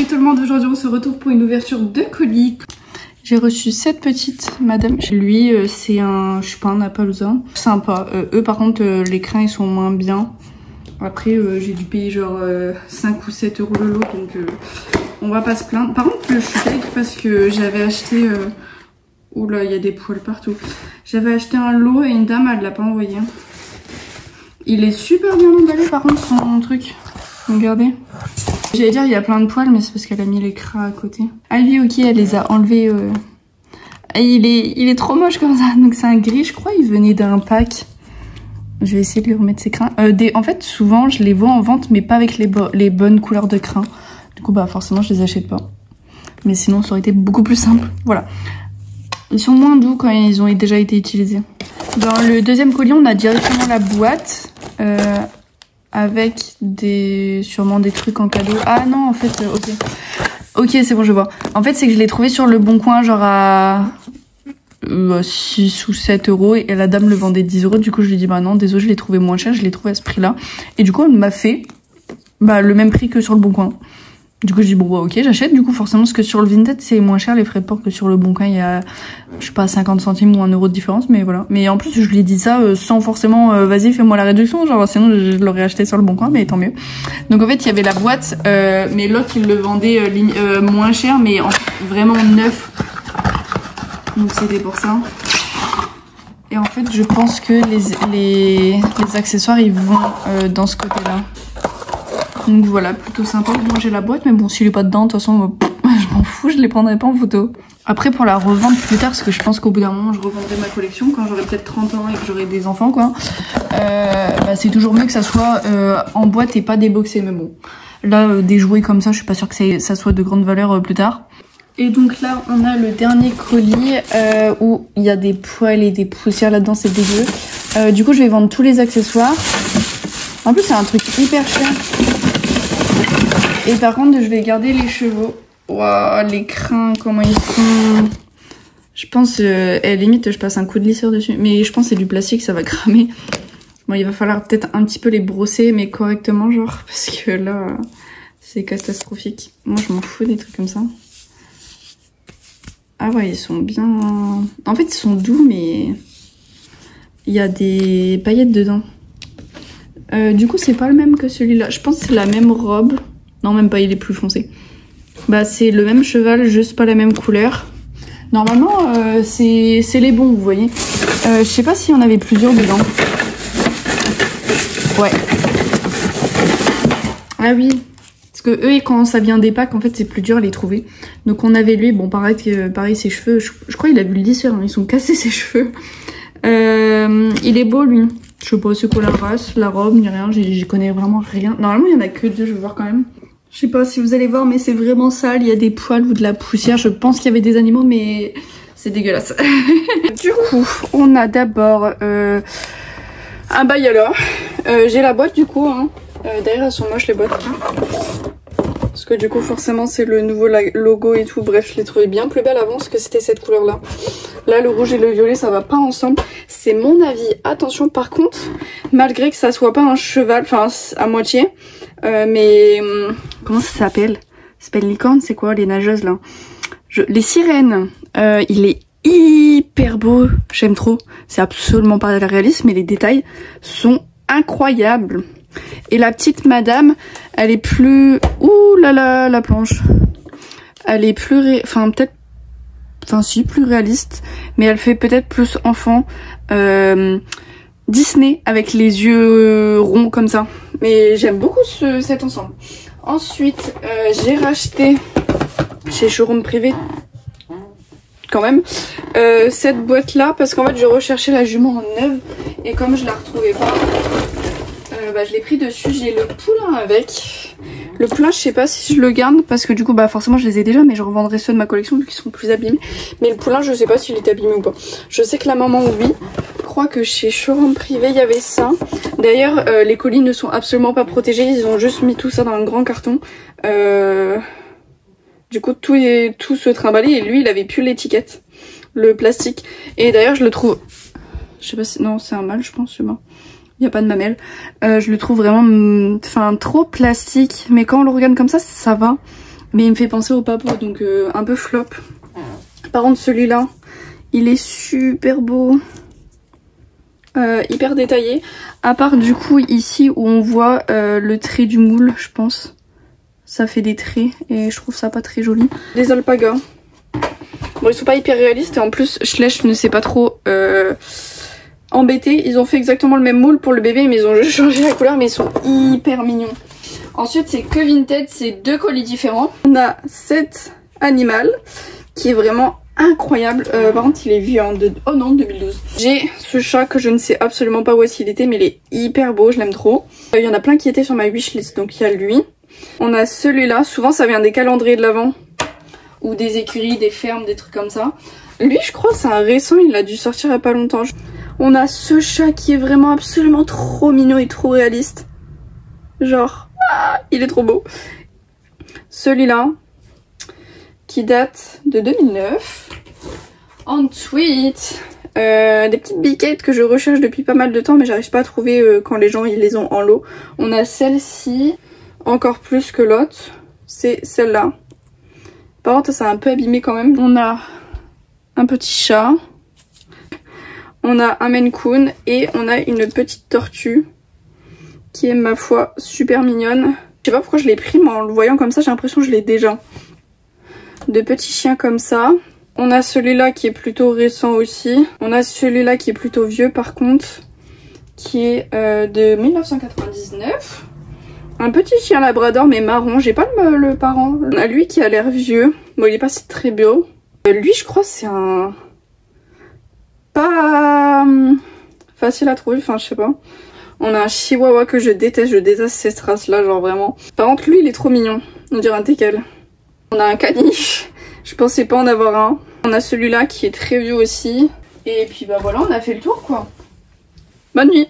tout le monde, aujourd'hui on se retrouve pour une ouverture de colis. J'ai reçu cette petite madame. Lui c'est un, je sais pas, un Appaloosa. Sympa. Eux par contre les crins ils sont moins bien. Après j'ai dû payer genre 5 ou 7 euros le lot, donc on va pas se plaindre. Par contre je suis deg parce que j'avais acheté... Oula, il y a des poils partout. J'avais acheté un lot et une dame elle l'a pas envoyé. Il est super bien emballé par contre son truc. Regardez. J'allais dire il y a plein de poils mais c'est parce qu'elle a mis les crins à côté. Ah lui ok, elle les a enlevés. Il est trop moche comme ça. Donc c'est un gris je crois, il venait d'un pack. Je vais essayer de lui remettre ses crins. En fait souvent je les vois en vente mais pas avec les bonnes couleurs de crins. Du coup bah forcément je les achète pas. Mais sinon ça aurait été beaucoup plus simple. Voilà. Ils sont moins doux quand ils ont déjà été utilisés. Dans le deuxième colis on a directement la boîte. Avec sûrement des trucs en cadeau. Ah non en fait ok. Ok c'est bon je vois. En fait c'est que je l'ai trouvé sur le bon coin genre à 6 ou 7 euros et la dame le vendait 10 euros. Du coup je lui ai dit bah non désolé je l'ai trouvé moins cher, je l'ai trouvé à ce prix là. Et du coup elle m'a fait le même prix que sur le bon coin. Du coup je dis bon bah ok j'achète du coup forcément parce que sur le Vinted c'est moins cher les frais de port que sur le bon coin, il y a je sais pas 50 centimes ou 1 euro de différence mais voilà. Mais en plus je lui ai dit ça sans forcément vas-y fais-moi la réduction genre sinon je l'aurais acheté sur le bon coin mais tant mieux. Donc en fait il y avait la boîte mais l'autre il le vendait moins cher mais vraiment neuf. Donc c'était pour ça. Et en fait je pense que les accessoires ils vont dans ce côté là. Donc voilà, plutôt sympa. Moi j'ai la boîte, mais bon, s'il est pas dedans, de toute façon, je m'en fous, je les prendrai pas en photo. Après, pour la revendre plus tard, parce que je pense qu'au bout d'un moment, je revendrai ma collection quand j'aurai peut-être 30 ans et que j'aurai des enfants, quoi. C'est toujours mieux que ça soit en boîte et pas déboxé, mais bon. Là, des jouets comme ça, je suis pas sûre que ça soit de grande valeur plus tard. Et donc là, on a le dernier colis où il y a des poils et des poussières là-dedans, c'est dégueu. Du coup, je vais vendre tous les accessoires. En plus, c'est un truc hyper cher. Et par contre, je vais garder les chevaux. Waouh, les crins, comment ils sont. Je pense, limite, je passe un coup de lisseur dessus. Mais je pense que c'est du plastique, ça va cramer. Bon, il va falloir peut-être un petit peu les brosser, mais correctement, genre. Parce que là, c'est catastrophique. Moi, je m'en fous des trucs comme ça. Ah ouais, ils sont bien... En fait, ils sont doux, mais... Il y a des paillettes dedans. Du coup, c'est pas le même que celui-là. Je pense que c'est la même robe. Non, même pas, il est plus foncé. Bah, c'est le même cheval, juste pas la même couleur. Normalement, c'est les bons, vous voyez. Je sais pas s'il y en avait plusieurs dedans. Ouais. Ah oui. Parce que eux, quand ça vient des packs, en fait, c'est plus dur à les trouver. Donc on avait lui, bon, pareil ses cheveux. Je crois qu'il a vu le lisseur, hein, ils sont cassés ses cheveux. Il est beau, lui. Je sais pas c'est quoi la race, la robe, ni rien, j'y connais vraiment rien. Normalement il y en a que deux, je vais voir quand même. Je sais pas si vous allez voir mais c'est vraiment sale, il y a des poils ou de la poussière. Je pense qu'il y avait des animaux mais c'est dégueulasse. Du coup on a d'abord un baïala. J'ai la boîte du coup hein. D'ailleurs elles sont moches les boîtes. Parce que du coup forcément c'est le nouveau logo et tout. Bref je l'ai trouvé bien plus belle avant parce que c'était cette couleur là. Là le rouge et le violet ça va pas ensemble. C'est mon avis. Attention par contre, malgré que ça soit pas un cheval, enfin à moitié. Mais comment ça s'appelle? Ça s'appelle licorne, c'est quoi les nageuses là? Les sirènes. Il est hyper beau. J'aime trop. C'est absolument pas réaliste mais les détails sont incroyables. Et la petite madame, elle est plus... Ouh là là, la planche. Elle est plus... Enfin, peut-être... Enfin, si, plus réaliste. Mais elle fait peut-être plus enfant. Disney, avec les yeux ronds comme ça. Mais j'aime beaucoup cet ensemble. Ensuite, j'ai racheté chez Showroom Privé, quand même, cette boîte-là. Parce qu'en fait, je recherchais la jument en neuve. Et comme je la retrouvais pas... je l'ai pris dessus, j'ai le poulain avec. Le poulain je sais pas si je le garde parce que du coup forcément je les ai déjà mais je revendrai ceux de ma collection vu qu'ils sont plus abîmés. Mais le poulain je sais pas s'il est abîmé ou pas. Je sais que la maman oui. Je crois que chez Showroom Privé il y avait ça. D'ailleurs les colis ne sont absolument pas protégés, ils ont juste mis tout ça dans un grand carton. Du coup tout se trimballait et lui il avait plus l'étiquette. Le plastique. Et d'ailleurs je le trouve... Je sais pas si... Non c'est un mâle je pense sûrement. Il n'y a pas de mamelle. Je le trouve vraiment trop plastique. Mais quand on le regarde comme ça va. Mais il me fait penser au papo, donc un peu flop. Par contre celui-là, il est super beau. Hyper détaillé. À part du coup ici où on voit le trait du moule, je pense. Ça fait des traits et je trouve ça pas très joli. Les alpagas. Bon, ils sont pas hyper réalistes et en plus Schleich ne s'est pas trop embêté. Ils ont fait exactement le même moule pour le bébé mais ils ont juste changé la couleur, mais ils sont hyper mignons. Ensuite c'est que Vinted, c'est 2 colis différents. On a cet animal qui est vraiment incroyable. Par contre il est vieux hein, oh non, 2012. J'ai ce chat que je ne sais absolument pas où est-ce qu'il était mais il est hyper beau, je l'aime trop. Il y en a plein qui étaient sur ma wishlist, donc il y a lui. On a celui-là, souvent ça vient des calendriers de l'Avent ou des écuries, des fermes, des trucs comme ça. Lui je crois c'est un récent, il a dû sortir il y a pas longtemps. On a ce chat qui est vraiment absolument trop mignon et trop réaliste. Genre, il est trop beau. Celui-là qui date de 2009. Ensuite, des petites biquettes que je recherche depuis pas mal de temps mais j'arrive pas à trouver quand les gens ils les ont en lot. On a celle-ci, encore plus que l'autre, c'est celle-là. Par contre ça a un peu abîmé quand même. On a un petit chat, on a un Maine Coon et on a une petite tortue qui est ma foi super mignonne. Je sais pas pourquoi je l'ai pris mais en le voyant comme ça j'ai l'impression que je l'ai déjà. De petits chiens comme ça. On a celui-là qui est plutôt récent aussi. On a celui-là qui est plutôt vieux par contre, qui est de 1999. Un petit chien labrador mais marron, j'ai pas le parent. On a lui qui a l'air vieux, bon il est pas très beau. Lui je crois c'est un... pas facile à trouver, enfin je sais pas. On a un chihuahua que je déteste cette race là, genre vraiment. Par contre lui il est trop mignon, on dirait un teckel. On a un caniche, je pensais pas en avoir un. On a celui-là qui est très vieux aussi. Et puis bah voilà, on a fait le tour quoi. Bonne nuit.